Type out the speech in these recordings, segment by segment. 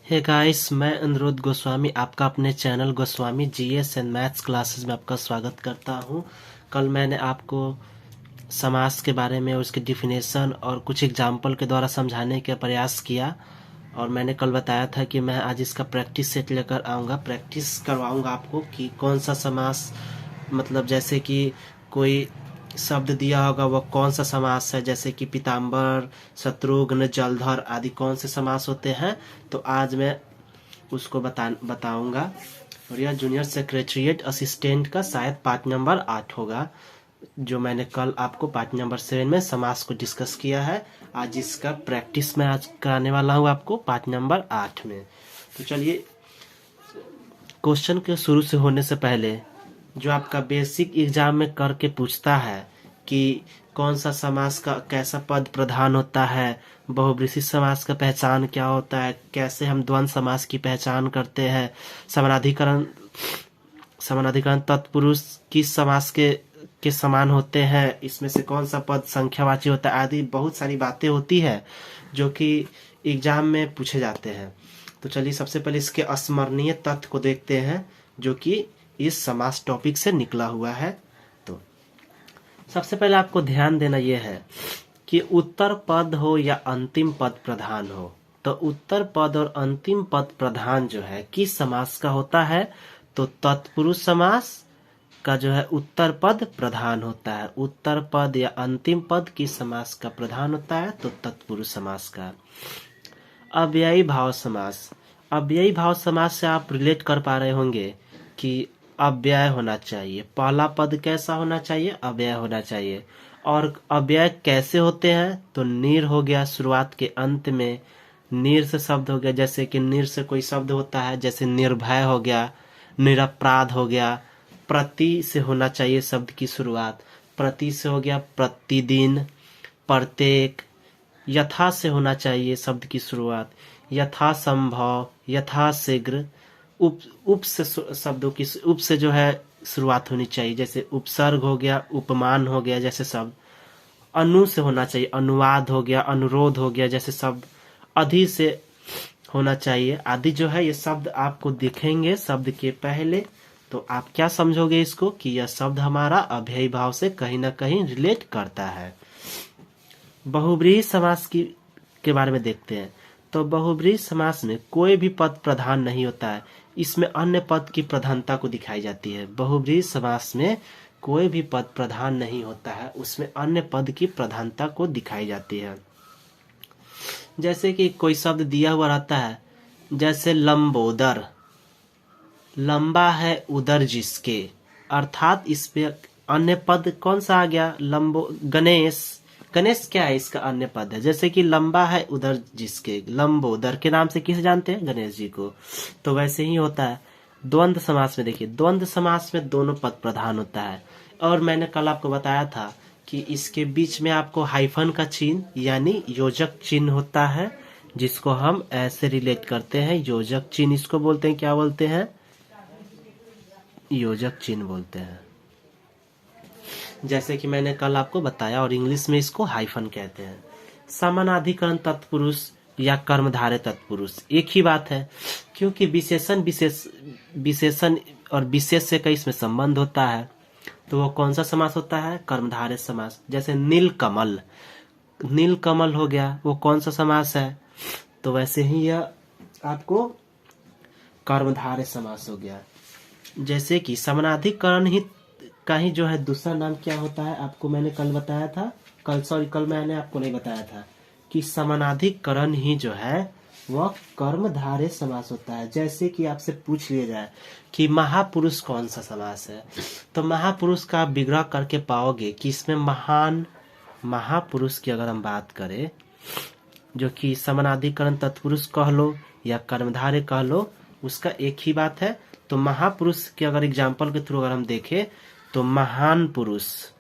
Hey guys, मैं अनुरोध गोस्वामी आपका अपने channel Goswami GS and maths classes में आपका स्वागत करता हूं। कल मैंने आपको समास के बारे में उसके डिफिनेशन और कुछ एग्जाम्पल के द्वारा समझाने का प्रयास किया और मैंने कल बताया था कि मैं आज इसका प्रैक्टिस सेट लेकर आऊँगा, प्रैक्टिस करवाऊँगा आपको कि कौन सा समास, मतलब जैसे कि कोई शब्द दिया होगा वो कौन सा समास है, जैसे कि पीताम्बर, शत्रुघ्न, जलधर आदि कौन से समास होते हैं। तो आज मैं उसको बताऊंगा। और यह जूनियर सेक्रेटरीट असिस्टेंट का शायद पार्ट नंबर 8 होगा, जो मैंने कल आपको पार्ट नंबर 7 में समास को डिस्कस किया है। आज इसका प्रैक्टिस मैं आज कराने वाला हूँ आपको पार्ट नंबर 8 में। तो चलिए, क्वेश्चन के शुरू से होने से पहले जो आपका बेसिक एग्जाम में करके पूछता है कि कौन सा समास का कैसा पद प्रधान होता है, बहुब्रीहि समास का पहचान क्या होता है, कैसे हम द्वंद्व समास की पहचान करते हैं, समानाधिकरण तत्पुरुष किस समास के समान होते हैं, इसमें से कौन सा पद संख्यावाची होता है, आदि बहुत सारी बातें होती है जो कि एग्जाम में पूछे जाते हैं। तो चलिए, सबसे पहले इसके अस्मरणीय तथ्य को देखते हैं जो कि इस समास टॉपिक से निकला हुआ है। तो सबसे पहले आपको ध्यान देना यह है कि उत्तर पद हो या अंतिम पद प्रधान हो, तो उत्तर पद और अंतिम पद प्रधान जो है किस समास का होता है, तो तत्पुरुष समास का जो है उत्तर पद प्रधान होता है। उत्तर पद या अंतिम पद किस समास का प्रधान होता है, तो तत्पुरुष समास का। अव्ययी भाव समास, अव्ययी भाव समास से आप रिलेट कर पा रहे होंगे कि अव्यय होना चाहिए, पहला पद कैसा होना चाहिए, अव्यय होना चाहिए। और अव्यय कैसे होते हैं, तो नीर हो गया शुरुआत के अंत में, नीर से शब्द हो गया, जैसे कि नीर से कोई शब्द होता है, जैसे निर्भय हो गया, निरपराध हो गया। प्रति से होना चाहिए शब्द की शुरुआत, प्रति से हो गया प्रतिदिन, प्रत्येक। यथा से होना चाहिए शब्द की शुरुआत, यथा संभव, यथा शीघ्र। उप से शब्दों की उप से जो है शुरुआत होनी चाहिए, जैसे उपसर्ग हो गया, उपमान हो गया जैसे शब्द। अनु से होना चाहिए, अनुवाद हो गया, अनुरोध हो गया जैसे शब्द। अधि से होना चाहिए, आदि जो है ये शब्द आपको दिखेंगे शब्द के पहले, तो आप क्या समझोगे इसको कि यह शब्द हमारा अव्ययी भाव से कहीं ना कहीं रिलेट करता है। बहुब्रीहि समास के बारे में देखते हैं। तो बहुब्रीहि समास में कोई भी पद प्रधान नहीं होता है, इसमें अन्य पद की प्रधानता को दिखाई जाती है। बहुब्रीहि समास में कोई भी पद प्रधान नहीं होता है, उसमें अन्य पद की प्रधानता को दिखाई जाती है। जैसे कि कोई शब्द दिया हुआ रहता है, जैसे लंबोदर, लंबा है उदर जिसके, अर्थात इसमें अन्य पद कौन सा आ गया, लंबो। गणेश, गणेश क्या है, इसका अन्य पद है। जैसे कि लंबा है उधर जिसके, लंबोदर के नाम से किसे जानते हैं, गणेश जी को। तो वैसे ही होता है द्वंद्व समास में। देखिए, द्वंद्व समास में दोनों पद प्रधान होता है, और मैंने कल आपको बताया था कि इसके बीच में आपको हाइफन का चिन्ह यानी योजक चिन्ह होता है, जिसको हम ऐसे रिलेट करते हैं। योजक चिन्ह इसको बोलते हैं, क्या बोलते हैं, योजक चिन्ह बोलते हैं। जैसे कि मैंने कल आपको बताया, और इंग्लिश में इसको हाइफन कहते हैं। समानाधिकरण तत्पुरुष या कर्मधारय तत्पुरुष एक ही बात है, क्योंकि विशेषण और विशेष से कई इसमें संबंध होता है। तो वो कौन सा समास होता है, कर्मधारय समास। जैसे नीलकमल, नीलकमल हो गया, वो कौन सा समास है, तो वैसे ही यह आपको कर्मधारय समास हो गया। जैसे कि समानाधिकरण ही का ही जो है दूसरा नाम क्या होता है, आपको मैंने कल बताया था, कल मैंने आपको नहीं बताया था कि समानाधिकरण ही जो है वह कर्मधारय समास होता है। जैसे कि आपसे पूछ लिया जाए कि महापुरुष कौन सा समास है, तो महापुरुष का आप विग्रह करके पाओगे कि इसमें महान, महापुरुष की अगर हम बात करें, जो कि समानाधिकरण तत्पुरुष कह लो या कर्मधारय कह लो, उसका एक ही बात है। तो महापुरुष के अगर एग्जाम्पल के थ्रू अगर हम देखें, तो महान पुरुष,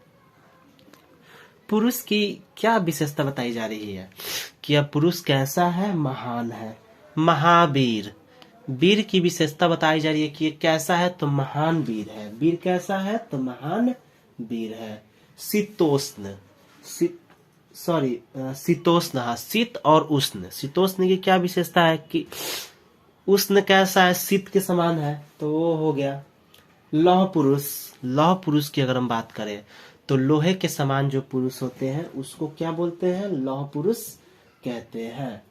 पुरुष की क्या विशेषता बताई जा रही है कि यह पुरुष कैसा है, महान है। महावीर, वीर की विशेषता बताई जा रही है कि ये कैसा है, तो महान वीर है। वीर कैसा है, तो महान वीर है। शीतोष्ण, शीतोष्ण, हाँ, शीत और उष्ण। शीतोष्ण की क्या विशेषता है कि उष्ण कैसा है? शीत के समान है, तो वो हो गया। लौह पुरुष, लौह पुरुष की अगर हम बात करें तो लोहे के समान जो पुरुष होते हैं उसको क्या बोलते हैं? लौह पुरुष कहते हैं।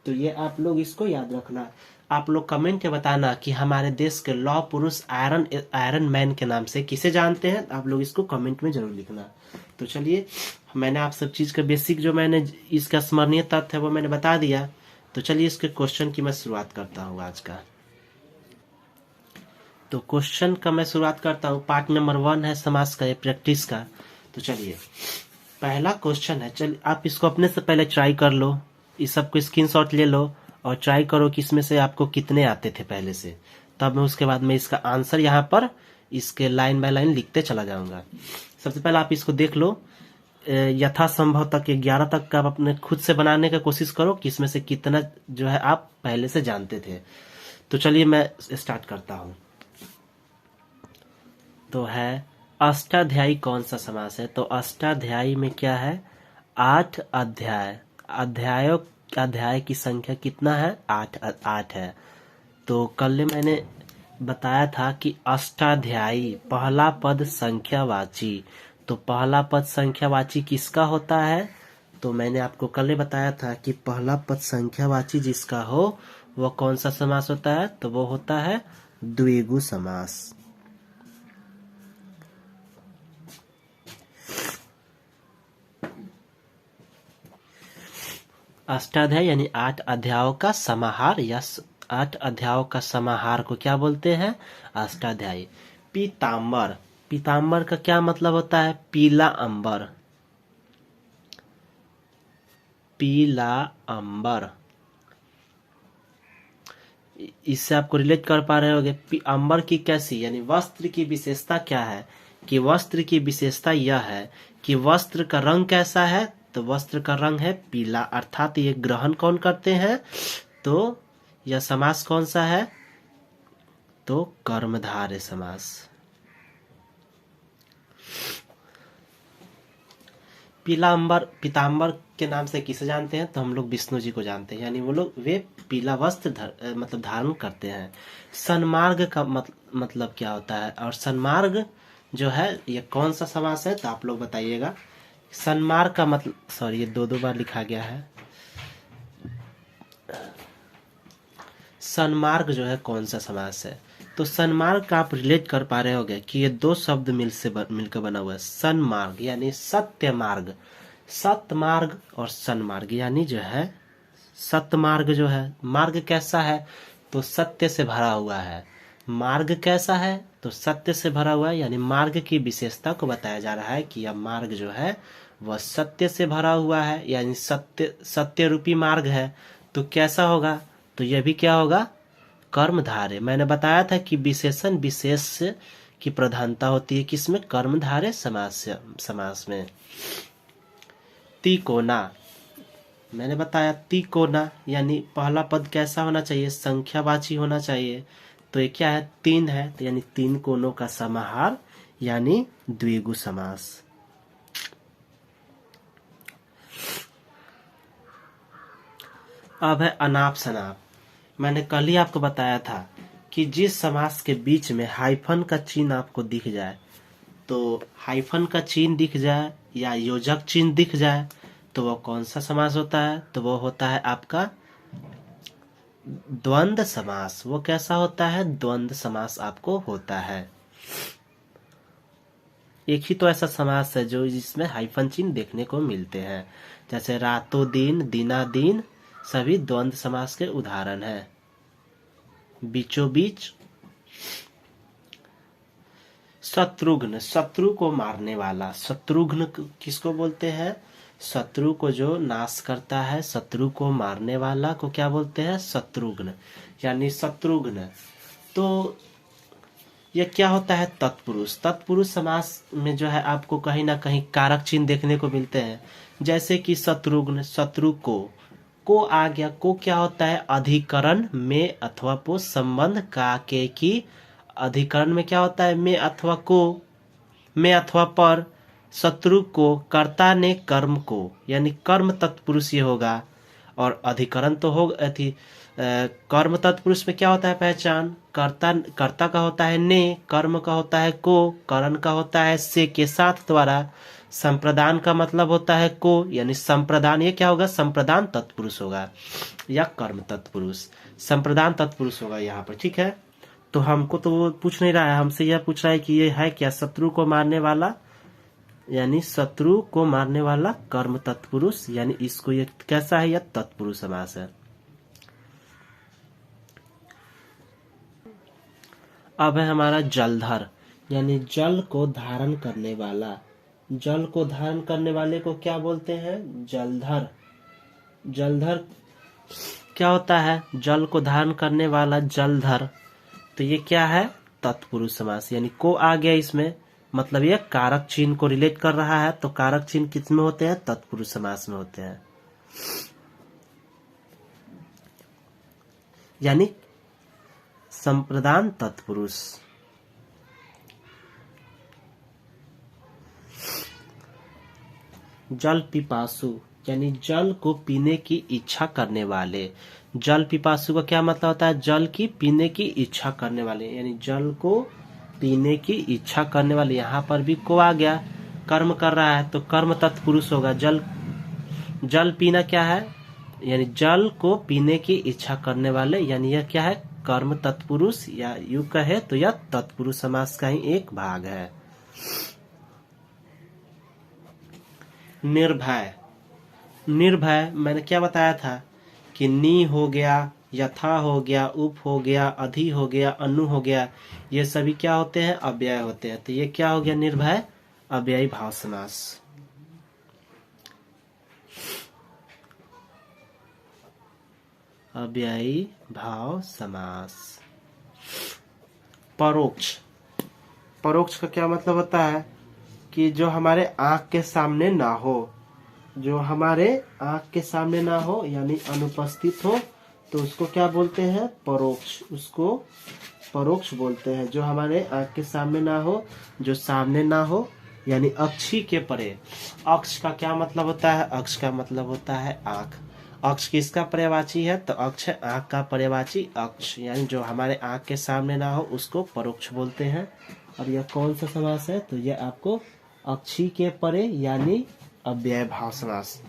तो ये आप लोग इसको याद रखना। आप लोग कमेंट में बताना कि हमारे देश के लौह पुरुष आयरन मैन के नाम से किसे जानते हैं। आप लोग इसको कमेंट में जरूर लिखना। तो चलिए, मैंने आप सब चीज का बेसिक जो मैंने इसका स्मरणीय तथ्य है वो मैंने बता दिया। तो चलिए इसके क्वेश्चन की मैं शुरुआत करता हूँ आज का। तो क्वेश्चन का मैं शुरुआत करता हूँ। पार्ट नंबर 1 है समास का, ये प्रैक्टिस का। तो चलिए पहला क्वेश्चन है। चलिए आप इसको अपने से पहले ट्राई कर लो, इस सबको स्क्रीनशॉट ले लो और ट्राई करो कि इसमें से आपको कितने आते थे पहले से। तब मैं उसके बाद में इसका आंसर यहाँ पर इसके लाइन बाय लाइन लिखते चला जाऊंगा। सबसे पहले आप इसको देख लो, यथासंभव तक 11 तक का आप अपने खुद से बनाने का कोशिश करो कि इसमें से कितना जो है आप पहले से जानते थे। तो चलिए मैं स्टार्ट करता हूँ। तो है अष्टाध्यायी कौन सा समास है? तो अष्टाध्यायी में क्या है? 8 अध्याय। अध्याय की संख्या कितना है? 8 है। तो कल मैंने बताया था कि अष्टाध्यायी पहला पद संख्यावाची। तो पहला पद संख्यावाची किसका होता है? तो मैंने आपको कल बताया था कि पहला पद संख्यावाची जिसका हो वो कौन सा समास होता है? तो वो होता है द्विगु समास। अष्टाध्याय यानी 8 अध्यायों का समाहार या 8 अध्यायों का समाहार को क्या बोलते हैं? अष्टाध्यायी। पीताम्बर, पीताम्बर का क्या मतलब होता है? पीला अंबर। पीला अंबर, इससे आपको रिलेट कर पा रहे होंगे। अंबर की कैसी, यानी वस्त्र की विशेषता क्या है? कि वस्त्र की विशेषता यह है कि वस्त्र का रंग कैसा है? तो वस्त्र का रंग है पीला। अर्थात ये ग्रहण कौन करते हैं? तो यह समास कौन सा है? तो कर्मधारय समास। पीलांबर, पीताम्बर के नाम से किसे जानते हैं? तो हम लोग विष्णु जी को जानते हैं, यानी वो लोग वे पीला वस्त्र मतलब धारण करते हैं। सन्मार्ग का मतलब क्या होता है? और सन्मार्ग जो है ये कौन सा समास है? तो आप लोग बताइएगा। सन्मार्ग का मतलब, सॉरी ये दो बार लिखा गया है। सन्मार्ग जो है कौन सा समास है? तो सन्मार्ग का आप रिलेट कर पा रहे होंगे कि ये 2 शब्द मिलकर बना हुआ है। सन्मार्ग यानी सत्य मार्ग, सतमार्ग और सन्मार्ग यानी जो है सतमार्ग जो है, मार्ग कैसा है? तो सत्य से भरा हुआ है। मार्ग कैसा है? तो सत्य से भरा हुआ है, यानी मार्ग की विशेषता को बताया जा रहा है कि यह मार्ग जो है वह सत्य से भरा हुआ है, यानी सत्य रूपी मार्ग है। तो कैसा होगा? तो यह भी क्या होगा? कर्मधारय। मैंने बताया था कि विशेषण विशेष की प्रधानता होती है किसमें? कर्मधारय समास में। तिकोना, मैंने बताया तिकोना यानी पहला पद कैसा होना चाहिए? संख्यावाची होना चाहिए। तो ये क्या है? 3 है, तो यानी 3 कोनों का समाहार यानी द्विगु समास। अब है अनाप शनाप। मैंने कल ही आपको बताया था कि जिस समास के बीच में हाइफन का चिन्ह आपको दिख जाए, तो हाइफन का चिन्ह दिख जाए या योजक चिन्ह दिख जाए तो वो कौन सा समास होता है? तो वो होता है आपका द्वंद्व समास। वो कैसा होता है? द्वंद्व समास आपको होता है। एक ही तो ऐसा समास है जो जिसमें हाइफन चिन्ह देखने को मिलते हैं, जैसे रातों दिन, दिनादीन, सभी द्वंद्व समास के उदाहरण हैं। बीचों बीच, शत्रुघ्न, शत्रु को मारने वाला। शत्रुघ्न किसको बोलते हैं? शत्रु को जो नाश करता है, शत्रु को मारने वाला को क्या बोलते हैं? शत्रुघ्न, यानी शत्रुघ्न। तो यह क्या होता है? तत्पुरुष। तत्पुरुष समास में जो है आपको कहीं ना कहीं कारक चिन्ह देखने को मिलते हैं, जैसे कि शत्रुघ्न, शत्रु को आ गया। को क्या होता है? अधिकरण में अथवा पो संबंध का के की। अधिकरण में क्या होता है? में अथवा को, में अथवा पर। शत्रु को, कर्ता ने कर्म को, यानी कर्म तत्पुरुष ये होगा। और अधिकरण तो हो थी। कर्म तत्पुरुष में क्या होता है पहचान, कर्ता कर्ता का होता है ने, कर्म का होता है को, करण का होता है से के साथ द्वारा, संप्रदान का मतलब होता है को, यानी संप्रदान ये क्या होगा, संप्रदान तत्पुरुष होगा या कर्म तत्पुरुष, संप्रदान तत्पुरुष होगा यहाँ पर। ठीक है, तो हमको तो वो पूछ नहीं रहा है, हमसे यह पूछ रहा है कि ये है क्या, शत्रु को मारने वाला, यानी शत्रु को मारने वाला कर्म तत्पुरुष, यानी इसको ये कैसा है, यह तत्पुरुष समास है। अब है हमारा जलधर, यानी जल को धारण करने वाला। जल को धारण करने वाले को क्या बोलते हैं, जलधर। जलधर क्या होता है, जल को धारण करने वाला जलधर, तो ये क्या है, तत्पुरुष समास, यानी को आ गया इसमें, मतलब ये कारक चिन्ह को रिलेट कर रहा है, तो कारक चिन्ह किस में होते हैं, तत्पुरुष समास में होते हैं। यानी संप्रदान तत्पुरुष। जल पिपासु, यानी जल को पीने की इच्छा करने वाले। जल पिपासु का क्या मतलब होता है, जल की पीने की इच्छा करने वाले, यानी जल को पीने की इच्छा करने वाले। यहाँ पर भी को आ गया, कर्म कर रहा है तो कर्म तत्पुरुष होगा। जल जल पीना क्या है, यानी जल को पीने की इच्छा करने वाले, यानी यह क्या है, कर्म तत्पुरुष, या यूं कहे तो यह तत्पुरुष समास का ही एक भाग है। निर्भय। निर्भय मैंने क्या बताया था कि नी हो गया, यथा हो गया, उप हो गया, अधि हो गया, अनु हो गया, ये सभी क्या होते हैं, अव्यय होते हैं। तो ये क्या हो गया, निर्भय अव्ययी भाव समास। अव्ययी भाव समास। परोक्ष। परोक्ष का क्या मतलब होता है कि जो हमारे आंख के सामने ना हो, जो हमारे आंख के सामने ना हो, यानी अनुपस्थित हो, तो उसको क्या बोलते हैं, परोक्ष। उसको परोक्ष बोलते हैं। जो हमारे आंख के सामने ना हो, जो सामने ना हो, यानी अक्षी के परे। अक्ष का क्या मतलब होता है, अक्ष का मतलब होता है आंख। अक्ष किसका पर्यायवाची है, तो अक्ष है आंख का पर्यायवाची अक्ष, यानी जो हमारे आंख के सामने ना हो उसको परोक्ष बोलते हैं। और यह कौन सा समास है, तो यह आपको अक्षी के परे यानी अव्यय भाव समास।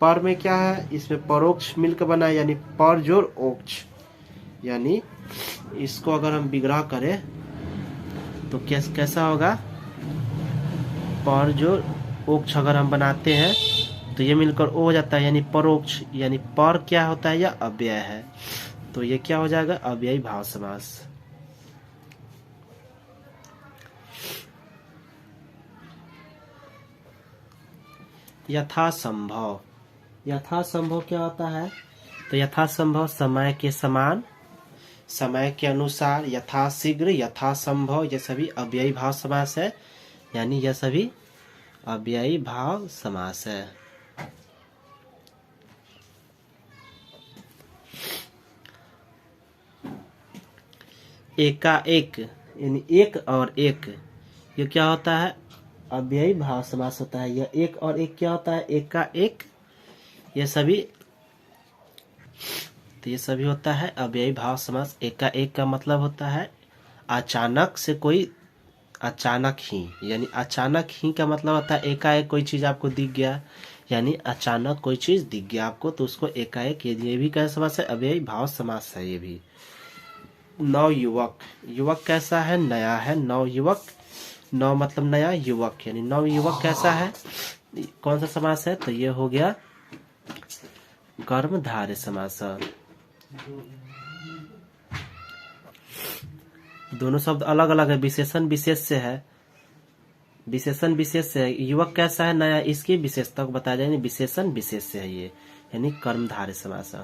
पर में क्या है, इसमें परोक्ष मिलकर बना है, यानी पर जोड़ ओक्ष, यानी इसको अगर हम विग्रह करें तो कैसा होगा, पर जोड़ ओक्ष अगर हम बनाते हैं तो ये मिलकर ओ हो जाता है, यानी परोक्ष, यानी पर क्या होता है, यह अव्यय है, तो ये क्या हो जाएगा, अव्ययी भाव समास। यथासंभव। यथासंभव क्या होता है, तो यथासंभव समय के समान, समय के अनुसार, यथाशीघ्र, यथासंभव, ये सभी अव्ययी भाव समास है, यानी यह सभी अव्ययी भाव समास है। एकाएक, यानी एक और एक, ये क्या होता है, अव्ययी भाव समास होता है। यह एक और एक क्या होता है, एक का एक, ये सभी, तो ये सभी होता है अव्ययी भाव समास। एक का एक का मतलब होता है अचानक से कोई, अचानक ही, यानी अचानक ही का मतलब होता है एकाएक कोई चीज आपको दिख गया, यानी अचानक कोई चीज दिख गया आपको, तो उसको एकाएक, ये भी कैसा समास है, अव्ययी भाव समास है ये भी। नव युवक। युवक कैसा है, नया है, नव युवक, नव मतलब नया, युवक यानी नव युवक कैसा है, कौन सा समास है, तो ये हो गया कर्मधारय समास। दोनों शब्द अलग अलग है, विशेषण विशेष से है, विशेषण विशेष से है। युवक कैसा है, नया, इसकी विशेषता को बताया जाए, विशेषण विशेष से है ये, यानी कर्मधारय समास।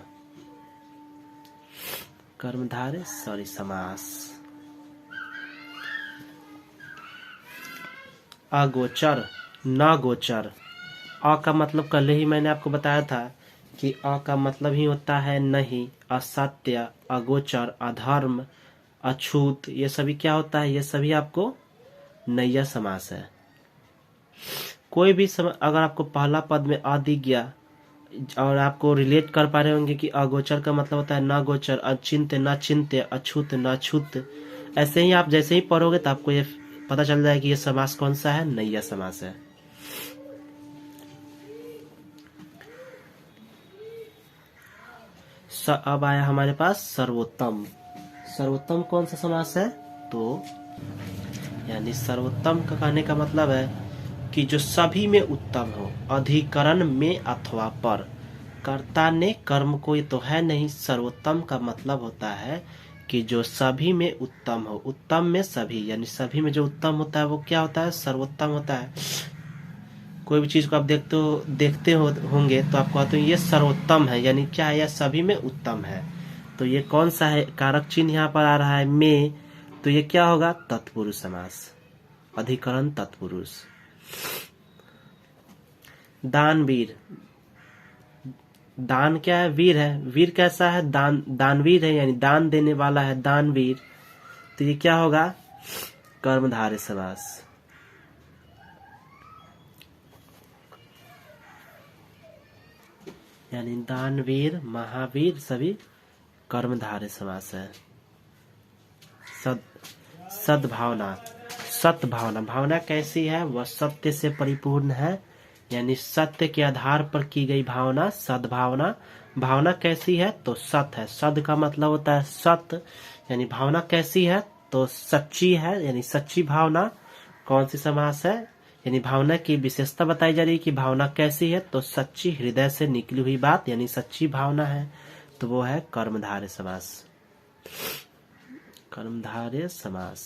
कर्मधारय समास। अगोचर, न गोचर। अ का मतलब कल ही मैंने आपको बताया था कि अ का मतलब ही होता है नहीं, असत्य, अगोचर, अधर्म, अछूत, ये सभी क्या होता है, ये सभी आपको नैया समास है। कोई भी अगर आपको पहला पद में अ दिख गया, और आपको रिलेट कर पा रहे होंगे कि अगोचर का मतलब होता है न गोचर, अचिंत्य न चिंत्य, अछूत न छूत। ऐसे ही आप जैसे ही पढ़ोगे तो आपको ये पता चल जाएगा कि ये समास कौन सा है, नैया समास है। अब आया हमारे पास सर्वोत्तम। सर्वोत्तम कौन सा समास है? तो यानी सर्वोत्तम का कहने का मतलब है कि जो सभी में उत्तम हो, अधिकरण में अथवा पर। कर्ता ने कर्म कोई तो है नहीं। सर्वोत्तम का मतलब होता है कि जो सभी में उत्तम हो, उत्तम में सभी, यानी सभी में जो उत्तम होता है वो क्या होता है? सर्वोत्तम होता है। कोई भी चीज को आप होंगे तो आप कहते हो ये सर्वोत्तम है, यानी क्या है? यह सभी में उत्तम है। तो ये कौन सा है? कारक चिन्ह यहाँ पर आ रहा है में, तो ये क्या होगा? तत्पुरुष समास, अधिकरण तत्पुरुष। दानवीर, दान क्या है? वीर है। वीर कैसा है? दानवीर है, यानी दान देने वाला है, दानवीर। तो ये क्या होगा? कर्मधारय समास। यानी दानवीर, महावीर सभी कर्मधारय समास है। सद्भावना, सद्भावना, भावना कैसी है? वह सत्य से परिपूर्ण है, यानी सत्य के आधार पर की गई भावना सद्भावना। भावना कैसी है? तो सत है। सद का मतलब होता है सत्य, यानी भावना कैसी है? तो सच्ची है, यानी सच्ची भावना। कौन सी समास है? यानी भावना की विशेषता बताई जा रही है कि भावना कैसी है? तो सच्ची, हृदय से निकली हुई बात, यानी सच्ची भावना है। तो वो है कर्मधारय समास। कर्मधारय समास।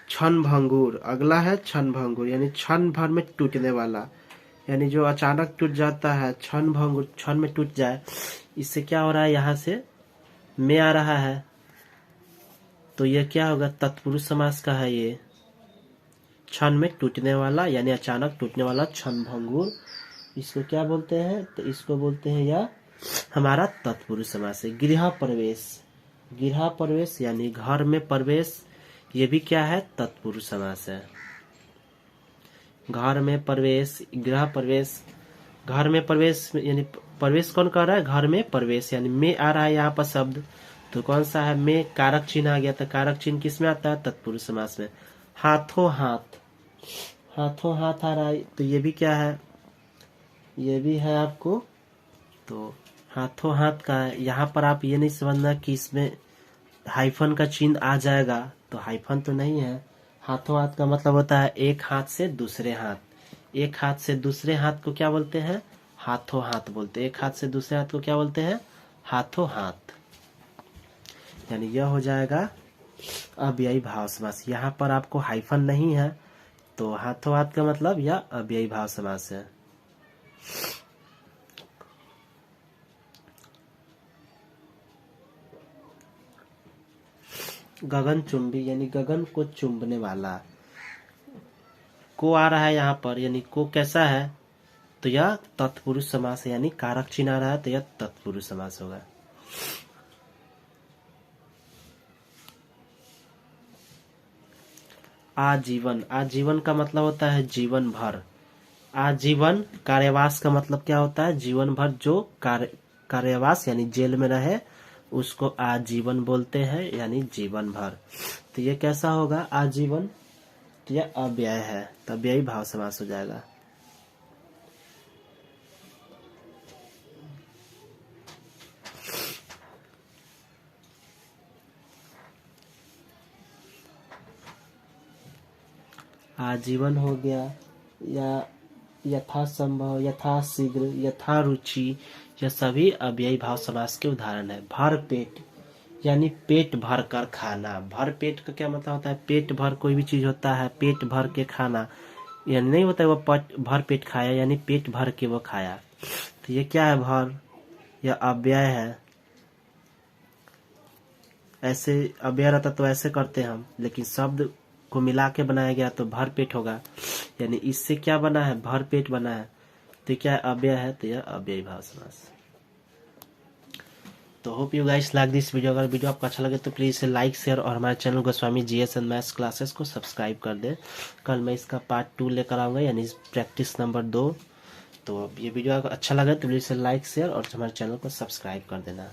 क्षण भंगुर, अगला है क्षण भंगुर, यानी क्षण भर में टूटने वाला, यानी जो अचानक टूट जाता है, क्षण भंगुर, क्षण में टूट जाए। इससे क्या हो रहा है? यहाँ से में आ रहा है, तो ये क्या होगा? तत्पुरुष समास का है ये। क्षण में टूटने वाला, यानी अचानक टूटने वाला, क्षण भंगुर। इसको क्या बोलते हैं? तो इसको बोलते हैं या हमारा तत्पुरुष समास है। गृह प्रवेश, गृह प्रवेश यानी घर में प्रवेश, ये भी क्या है? तत्पुरुष समास है। घर में प्रवेश, गृह प्रवेश, घर में प्रवेश, यानी प्रवेश कौन कर रहा है? घर में प्रवेश, यानी में आ रहा है यहाँ पर शब्द, तो कौन सा है? में कारक चिन्ह आ गया। तो कारक चिन्ह किस में आता है? तत्पुरुष समास में। हाथों हाथ, हाथों हाथ आ रहा है, तो ये भी क्या है? ये भी है आपको। तो हाथों हाथ का है। यहाँ पर आप ये नहीं समझना कि इसमें हाइफन का चिन्ह आ जाएगा, तो हाइफन तो नहीं है। हाथों हाथ का मतलब होता है एक हाथ से दूसरे हाथ। एक हाथ से दूसरे हाथ को क्या बोलते हैं? हाथों हाथ बोलते हैं। एक हाथ से दूसरे हाथ को क्या बोलते हैं? हाथों हाथ। यानी यह हो जाएगा अव्ययी भाव समास। यहाँ पर आपको हाइफन नहीं है, तो हाथों हाथ का मतलब यह अव्ययी भाव समास है। गगन चुंबी, यानी गगन को चुंबने वाला। को आ रहा है यहाँ पर, यानी को कैसा है? तो यह तत्पुरुष समास है, यानी कारक चिन्ह आ रहा है, तो यह तत्पुरुष समास होगा। आजीवन, आजीवन का मतलब होता है जीवन भर। आजीवन, कार्यवास का मतलब क्या होता है? जीवन भर जो कार्यवास यानी जेल में रहे उसको आजीवन बोलते हैं, यानी जीवन भर। तो ये कैसा होगा? आजीवन, तो यह अव्यय है, तो अव्ययी भाव समास हो जाएगा। आजीवन हो गया, या यथासंभव, यथाशीघ्र, यथारुचि, यह सभी अव्ययी भाव समास के उदाहरण है। भर पेट, यानी पेट भर कर खाना। भर पेट का क्या मतलब होता है? पेट भर कोई भी चीज होता है, पेट भर के खाना, यानी नहीं होता है वो भर पेट खाया, यानी पेट भर के वो खाया। तो ये क्या है? भर, यह अव्यय है। ऐसे अव्यय रहता तो ऐसे करते हम, लेकिन शब्द को मिला के बनाया गया तो भर पेट होगा, यानी इससे क्या बना है? भर पेट बना है। तो क्या अव्यय है? तो यह अव्ययी भाव समास। तो hope you guys like this video. अगर वीडियो आपको अच्छा लगे तो प्लीज इसे लाइक, शेयर और हमारे channel Goswami GS and maths classes को सब्सक्राइब कर दे। कल मैं इसका पार्ट 2 लेकर आऊंगा, यानी प्रैक्टिस नंबर 2। तो ये वीडियो आपको अच्छा लगा तो प्लीज़ लाइक शेयर और हमारे चैनल को सब्सक्राइब कर देना।